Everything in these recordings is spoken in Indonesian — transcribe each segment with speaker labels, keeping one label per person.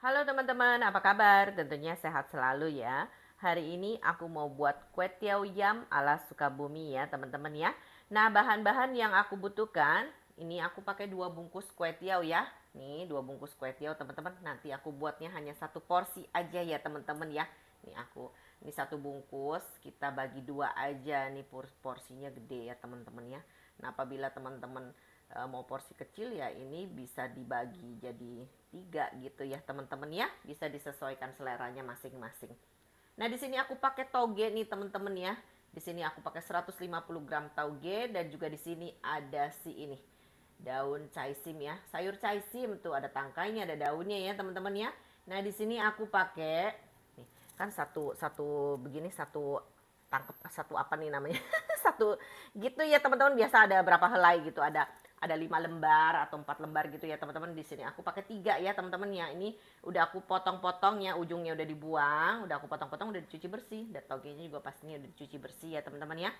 Speaker 1: Halo teman-teman, apa kabar? Tentunya sehat selalu ya. Hari ini aku mau buat kue tiaw yam ala Sukabumi ya teman-teman ya. Nah, bahan-bahan yang aku butuhkan, ini aku pakai 2 bungkus kue tiaw ya. Nih 2 bungkus kue tiaw teman-teman. Nanti aku buatnya hanya 1 porsi aja ya teman-teman ya. Ini 1 bungkus, kita bagi 2 aja nih, porsinya gede ya teman-teman ya. Nah, apabila teman-teman mau porsi kecil ya ini bisa dibagi jadi 3 gitu ya teman-teman ya, bisa disesuaikan seleranya masing-masing. Nah di sini aku pakai toge nih teman-teman ya, di sini aku pakai 150 gram toge dan juga di sini ada si ini daun caisim ya, sayur caisim tuh ada tangkainya ada daunnya ya teman-teman ya. Nah di sini aku pakai nih, kan satu satu begini, satu tangkep, satu apa nih namanya, satu gitu ya teman-teman, biasa ada berapa helai gitu, ada 5 lembar atau 4 lembar gitu ya teman-teman. Di sini aku pakai 3 ya teman-teman ya. Ini udah aku potong-potong ya, ujungnya udah dibuang, udah aku potong-potong, udah dicuci bersih, dan togenya juga pastinya udah dicuci bersih ya teman-teman ya.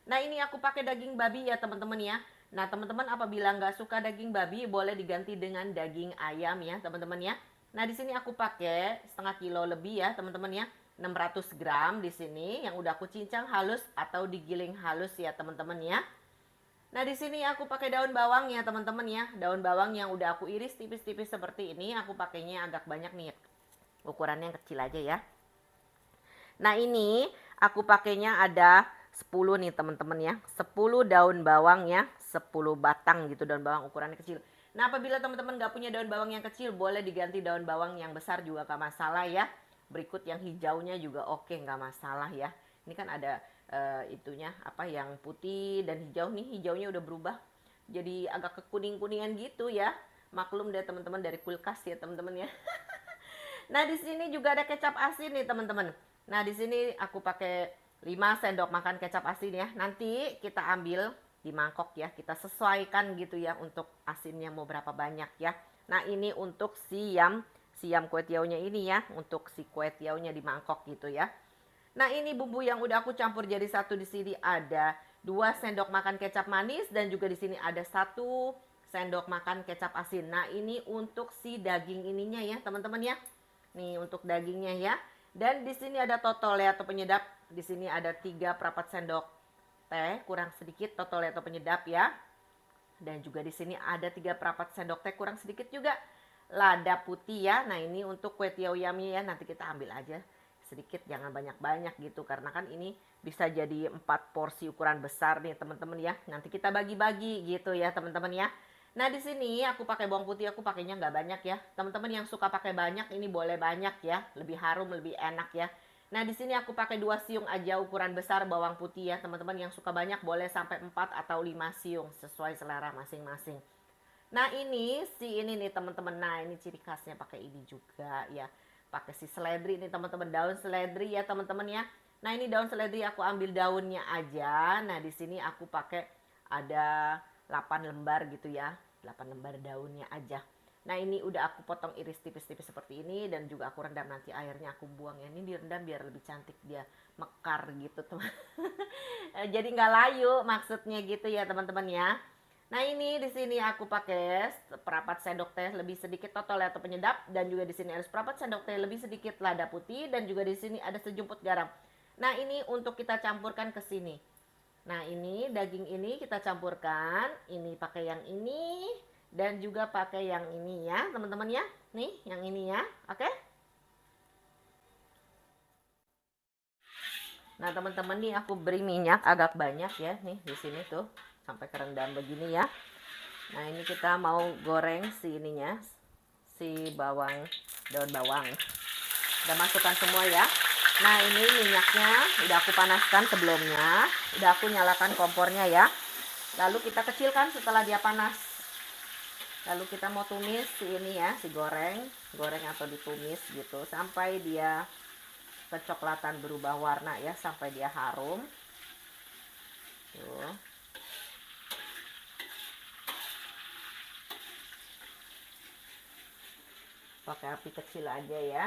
Speaker 1: Nah ini aku pakai daging babi ya teman-teman ya. Nah teman-teman apabila nggak suka daging babi boleh diganti dengan daging ayam ya teman-teman ya. Nah di sini aku pakai setengah kilo lebih ya teman-teman ya. 600 gram di sini yang udah aku cincang halus atau digiling halus ya teman-teman ya. Nah di sini aku pakai daun bawang ya teman-teman ya. Daun bawang yang udah aku iris tipis-tipis seperti ini. Aku pakainya agak banyak nih. Ukurannya yang kecil aja ya. Nah ini aku pakainya ada 10 nih teman-teman ya. 10 daun bawang ya. 10 batang gitu daun bawang ukurannya kecil. Nah apabila teman-teman gak punya daun bawang yang kecil, boleh diganti daun bawang yang besar juga gak masalah ya. Berikut yang hijaunya juga oke, gak masalah ya. Ini kan ada itunya apa yang putih dan hijau nih. Hijaunya udah berubah jadi agak kekuning-kuningan gitu ya. Maklum deh teman-teman, dari kulkas ya teman-teman ya. Nah, di sini juga ada kecap asin nih, teman-teman. Nah, di sini aku pakai 5 sendok makan kecap asin ya. Nanti kita ambil di mangkok ya. Kita sesuaikan gitu ya untuk asinnya mau berapa banyak ya. Nah, ini untuk siam kue tiaunya ini ya, untuk si kue tiaunya di mangkok gitu ya. Nah, ini bumbu yang udah aku campur jadi satu. Di sini ada 2 sendok makan kecap manis dan juga di sini ada 1 sendok makan kecap asin. Nah, ini untuk si daging ininya ya, teman-teman ya. Nih untuk dagingnya ya. Dan di sini ada totole atau penyedap. Di sini ada 3 seperempat sendok teh kurang sedikit totole atau penyedap ya. Dan juga di sini ada 3 seperempat sendok teh kurang sedikit juga lada putih ya. Nah ini untuk kue tiaw yummy ya, nanti kita ambil aja sedikit, jangan banyak-banyak gitu, karena kan ini bisa jadi 4 porsi ukuran besar nih teman-teman ya. Nanti kita bagi-bagi gitu ya teman-teman ya. Nah di sini aku pakai bawang putih, aku pakainya nggak banyak ya teman-teman. Yang suka pakai banyak ini boleh banyak ya, lebih harum lebih enak ya. Nah di sini aku pakai 2 siung aja ukuran besar bawang putih ya teman-teman. Yang suka banyak boleh sampai 4 atau 5 siung sesuai selera masing-masing. Nah ini ini nih teman-teman. Nah ini ciri khasnya pakai ini juga ya. Pakai si seledri ini teman-teman, daun seledri ya teman-teman ya. Nah ini daun seledri aku ambil daunnya aja. Nah di sini aku pakai ada 8 lembar gitu ya. 8 lembar daunnya aja. Nah ini udah aku potong iris tipis-tipis seperti ini dan juga aku rendam, nanti airnya aku buang ya. Ini direndam biar lebih cantik dia mekar gitu teman. Jadi nggak layu maksudnya gitu ya teman-teman ya. Nah ini di sini aku pakai seperempat sendok teh lebih sedikit totol atau penyedap, dan juga di sini ada seperempat sendok teh lebih sedikit lada putih, dan juga di sini ada sejumput garam. Nah ini untuk kita campurkan ke sini. Nah ini daging ini kita campurkan, ini pakai yang ini dan juga pakai yang ini ya teman-teman ya. Nih yang ini ya, oke? Nah teman-teman nih aku beri minyak agak banyak ya, nih di sini tuh sampai kerendam begini ya. Nah ini kita mau goreng si ininya, si bawang, daun bawang. Udah masukkan semua ya. Nah ini minyaknya udah aku panaskan sebelumnya, udah aku nyalakan kompornya ya. Lalu kita kecilkan setelah dia panas. Lalu kita mau tumis si ini ya, si goreng atau ditumis gitu sampai dia kecoklatan berubah warna ya, sampai dia harum. Tuh. Pakai api kecil aja ya.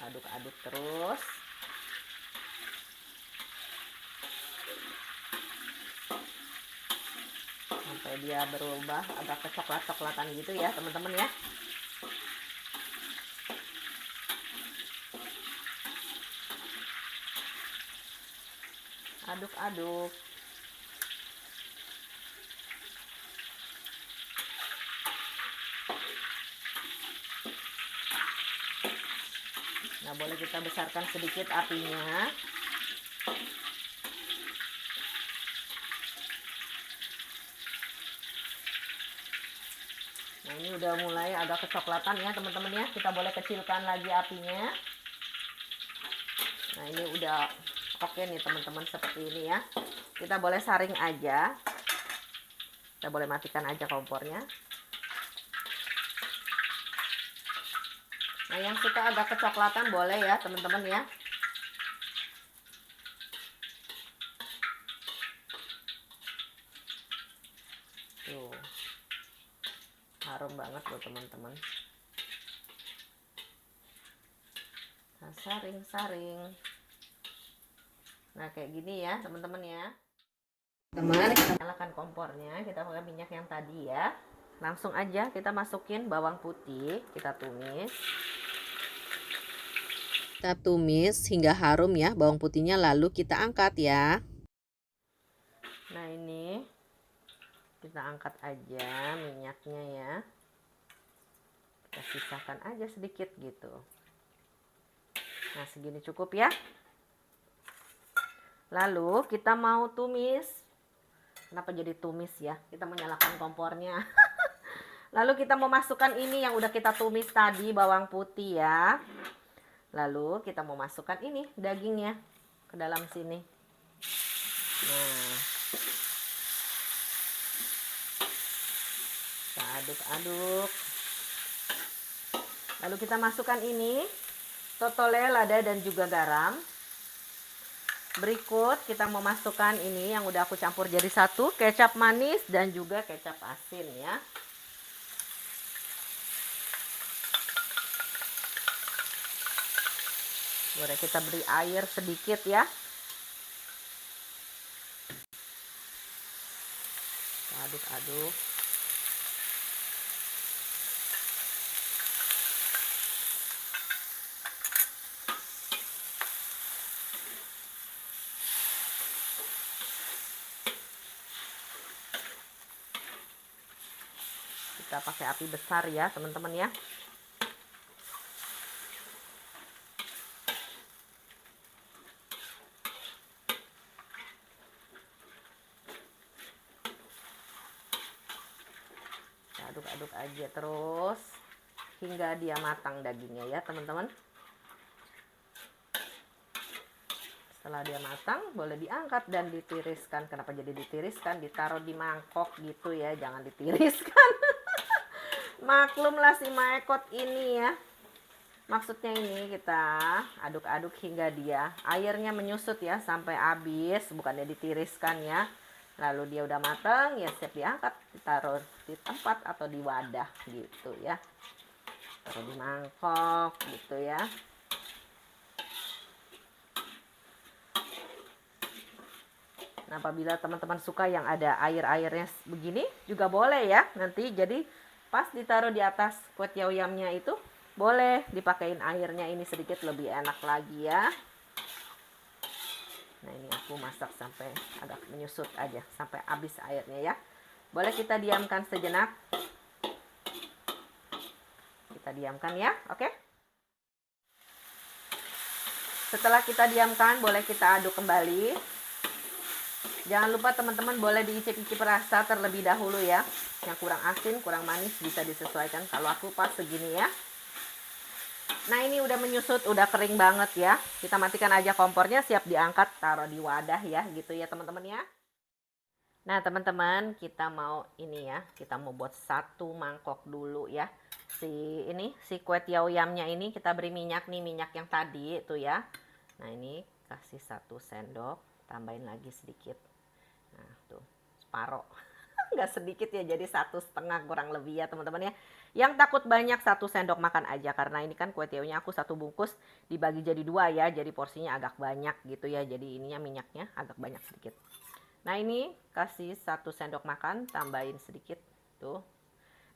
Speaker 1: Aduk-aduk terus. sampai dia berubah agak kecoklat-coklatan gitu ya teman-teman ya. Aduk-aduk. Nah, boleh kita besarkan sedikit apinya. Nah, ini udah mulai agak kecoklatan ya teman-teman ya. Kita boleh kecilkan lagi apinya. Nah, ini udah oke nih teman-teman, seperti ini ya. Kita boleh saring aja. Kita boleh matikan aja kompornya. Nah, yang suka agak kecoklatan boleh ya teman-teman ya. Tuh, harum banget loh teman-teman. Nah, saring-saring. Nah, kayak gini ya teman-teman ya. Teman, kita nyalakan kompornya. Kita pakai minyak yang tadi ya. Langsung aja kita masukin bawang putih. Kita tumis. Kita tumis hingga harum ya bawang putihnya, lalu kita angkat ya. Nah, ini kita angkat aja minyaknya ya. Kita sisakan aja sedikit gitu. Nah, segini cukup ya. Lalu kita mau tumis. Kenapa jadi tumis ya? Kita menyalakan kompornya. Lalu kita mau masukkan ini yang udah kita tumis tadi, bawang putih ya. Lalu kita mau masukkan ini dagingnya ke dalam sini. Nah, kita aduk-aduk. Lalu kita masukkan ini totole, lada dan juga garam. Berikut kita mau masukkan ini yang udah aku campur jadi satu, kecap manis dan juga kecap asin ya. Boleh kita beri air sedikit ya. Aduk-aduk. Kita pakai api besar ya teman-teman ya. Aduk-aduk aja terus hingga dia matang dagingnya ya teman-teman. Setelah dia matang boleh diangkat dan ditiriskan. Kenapa jadi ditiriskan? Ditaruh di mangkok gitu ya, jangan ditiriskan. Maklumlah si maekot ini ya. Maksudnya ini kita aduk-aduk hingga dia airnya menyusut ya sampai habis, bukannya ditiriskan ya. Lalu dia udah matang ya, siap diangkat, ditaruh di tempat atau di wadah gitu ya. Taruh di mangkok gitu ya. Nah, apabila teman-teman suka yang ada air-airnya begini juga boleh ya. Nanti jadi pas ditaruh di atas kue tiao yamnya itu boleh dipakein airnya ini sedikit, lebih enak lagi ya. Nah, ini aku masak sampai agak menyusut aja sampai habis airnya ya. Boleh kita diamkan sejenak. Kita diamkan ya, oke. Setelah kita diamkan boleh kita aduk kembali. Jangan lupa teman-teman boleh diicip-icip rasa terlebih dahulu ya. Yang kurang asin, kurang manis bisa disesuaikan. Kalau aku pas segini ya. Nah, ini udah menyusut, udah kering banget ya. Kita matikan aja kompornya, siap diangkat, taruh di wadah ya gitu ya teman-teman ya. Nah, teman-teman, kita mau ini ya. Kita mau buat satu mangkok dulu ya. Si kue tiao yamnya ini kita beri minyak nih, minyak yang tadi itu ya. Nah, ini kasih 1 sendok, tambahin lagi sedikit. Nah, tuh separoh. Nggak sedikit ya, jadi 1,5 kurang lebih ya teman-teman ya. Yang takut banyak 1 sendok makan aja, karena ini kan kue tiaonya aku 1 bungkus dibagi jadi 2 ya, jadi porsinya agak banyak gitu ya. Jadi ininya minyaknya agak banyak sedikit. Nah ini kasih 1 sendok makan, tambahin sedikit tuh.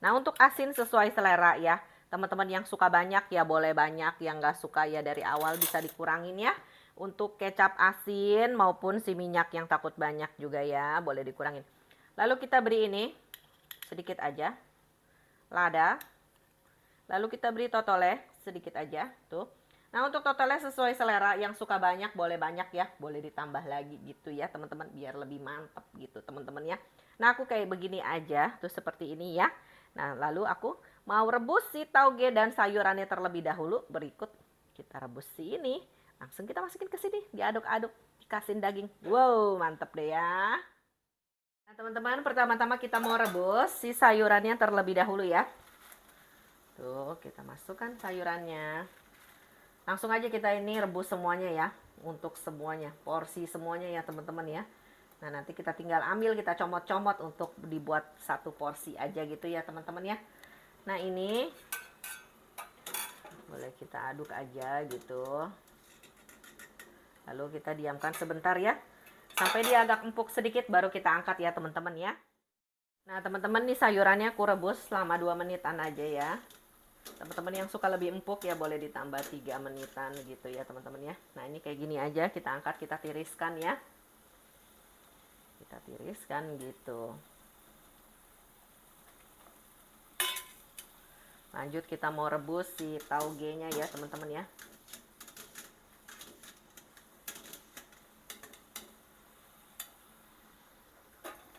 Speaker 1: Nah untuk asin sesuai selera ya. Teman-teman yang suka banyak ya boleh banyak, yang nggak suka ya dari awal bisa dikurangin ya. Untuk kecap asin maupun si minyak yang takut banyak juga ya boleh dikurangin. Lalu kita beri ini sedikit aja lada. Lalu kita beri totole sedikit aja tuh. Nah untuk totolnya sesuai selera, yang suka banyak boleh banyak ya, boleh ditambah lagi gitu ya teman-teman biar lebih mantep gitu teman-teman ya. Nah aku kayak begini aja tuh seperti ini ya. Nah lalu aku mau rebus si tauge dan sayurannya terlebih dahulu. Berikut kita rebus si ini, langsung kita masukin ke sini, diaduk-aduk, dikasihin daging. Wow mantep deh ya. Nah teman-teman pertama-tama kita mau rebus si sayurannya terlebih dahulu ya. Tuh kita masukkan sayurannya. Langsung aja kita ini rebus semuanya ya, untuk semuanya, porsi semuanya ya teman-teman ya. Nah nanti kita tinggal ambil, kita comot-comot untuk dibuat satu porsi aja gitu ya teman-teman ya. Nah ini boleh kita aduk aja gitu. Lalu kita diamkan sebentar ya, sampai dia agak empuk sedikit baru kita angkat ya teman-teman ya. Nah teman-teman nih sayurannya aku rebus selama 2 menitan aja ya. Teman-teman yang suka lebih empuk ya boleh ditambah 3 menitan gitu ya teman-teman ya. Nah ini kayak gini aja, kita angkat, kita tiriskan ya. Kita tiriskan gitu. Lanjut kita mau rebus si tauge-nya ya teman-teman ya.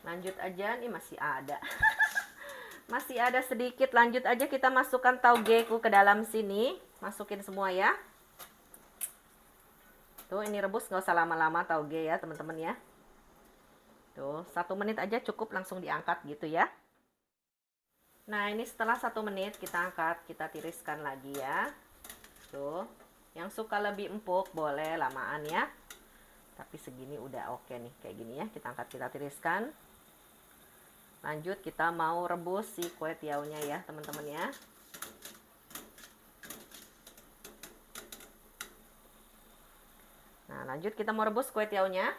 Speaker 1: Lanjut aja, nih masih ada. Masih ada sedikit, lanjut aja kita masukkan taugeku ke dalam sini. Masukin semua ya. Tuh ini rebus nggak usah lama-lama tauge ya teman-teman ya. Tuh 1 menit aja cukup, langsung diangkat gitu ya. Nah ini setelah 1 menit kita angkat, kita tiriskan lagi ya. Tuh yang suka lebih empuk boleh lamaan ya. Tapi segini udah oke nih, kayak gini ya. Kita angkat, kita tiriskan. Lanjut kita mau rebus si kue tiaunya ya teman-teman ya. Nah lanjut kita mau rebus kue tiaunya.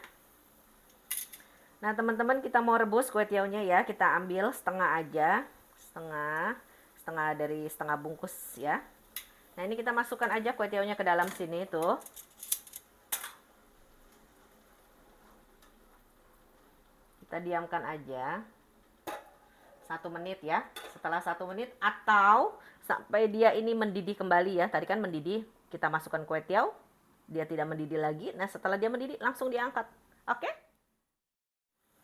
Speaker 1: Nah teman-teman kita mau rebus kue tiaunya ya. Kita ambil setengah aja, setengah dari setengah bungkus ya. Nah ini kita masukkan aja kue tiaunya ke dalam sini tuh. Kita diamkan aja 1 menit ya. Setelah 1 menit atau sampai dia ini mendidih kembali ya. Tadi kan mendidih, kita masukkan kue tiaw, dia tidak mendidih lagi. Nah setelah dia mendidih langsung diangkat. Oke.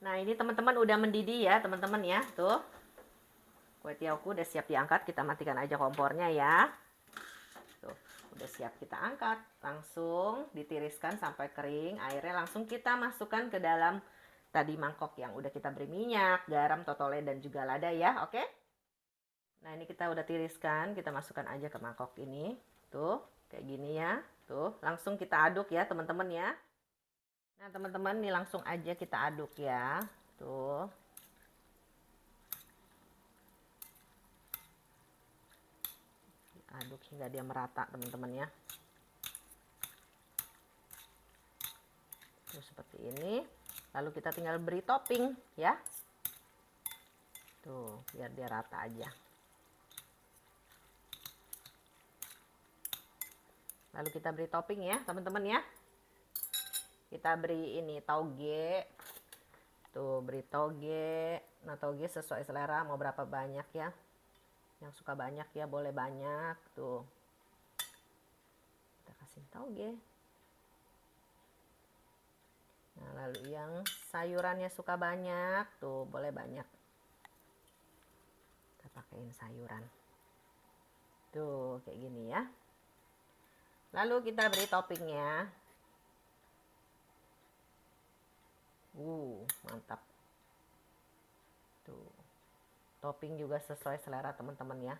Speaker 1: Nah ini teman-teman udah mendidih ya teman-teman ya. Tuh kue tiawku udah siap diangkat. Kita matikan aja kompornya ya. Tuh udah siap kita angkat. Langsung ditiriskan sampai kering. Airnya langsung kita masukkan ke dalam tadi mangkok yang udah kita beri minyak, garam, totole, dan juga lada ya, oke? Nah ini kita udah tiriskan, kita masukkan aja ke mangkok ini, tuh kayak gini ya, tuh langsung kita aduk ya teman-teman ya. Nah teman-teman nih langsung aja kita aduk ya, tuh. Aduk hingga dia merata teman-teman ya. Tuh seperti ini. Lalu kita tinggal beri topping ya. Tuh, biar dia rata aja. Lalu kita beri topping ya, teman-teman ya. Kita beri ini tauge. Tuh, beri tauge. Nah, tauge sesuai selera mau berapa banyak ya. Yang suka banyak ya, boleh banyak. Tuh. Kita kasih tauge. Nah, lalu yang sayurannya suka banyak, tuh boleh banyak. Kita pakaiin sayuran. Tuh, kayak gini ya. Lalu kita beri toppingnya. Mantap. Tuh. Topping juga sesuai selera teman-teman ya.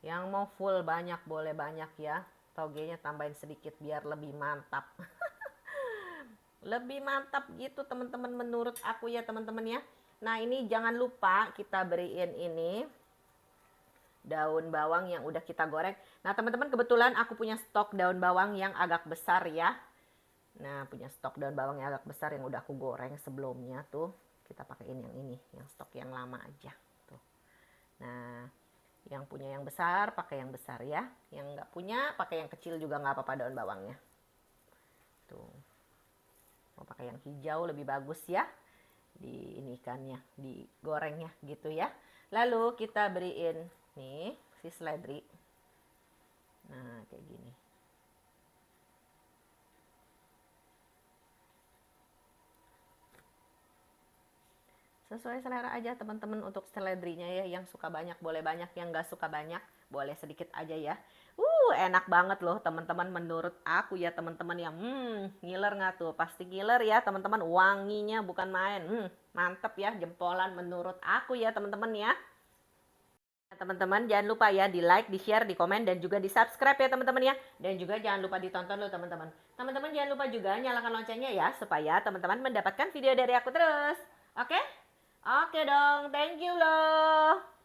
Speaker 1: Yang mau full banyak boleh banyak ya. Taugenya tambahin sedikit biar lebih mantap. Lebih mantap gitu teman-teman menurut aku ya teman-teman ya. Nah ini jangan lupa kita beriin ini daun bawang yang udah kita goreng. Nah teman-teman kebetulan aku punya stok daun bawang yang agak besar ya. Nah, punya stok daun bawang yang agak besar yang udah aku goreng sebelumnya tuh. Kita pakaiin yang ini, yang stok yang lama aja tuh. Nah, yang punya yang besar pakai yang besar ya. Yang nggak punya pakai yang kecil juga nggak apa-apa daun bawangnya. Tuh. Mau pakai yang hijau lebih bagus ya. Di ini ikannya, digorengnya gitu ya. Lalu kita beriin nih si seledri. Nah, kayak gini. Sesuai selera aja teman-teman untuk seledrinya ya. Yang suka banyak boleh banyak, yang gak suka banyak boleh sedikit aja ya. Enak banget loh teman-teman menurut aku ya teman-teman yang ngiler nggak tuh? Pasti ngiler ya teman-teman, wanginya bukan main. Mantep ya, jempolan menurut aku ya teman-teman ya. Teman-teman jangan lupa ya di like, di share, di komen, dan juga di subscribe ya teman-teman ya. Dan juga jangan lupa ditonton loh teman-teman. Teman-teman jangan lupa juga nyalakan loncengnya ya, supaya teman-teman mendapatkan video dari aku terus. Oke? Oke dong, thank you loh.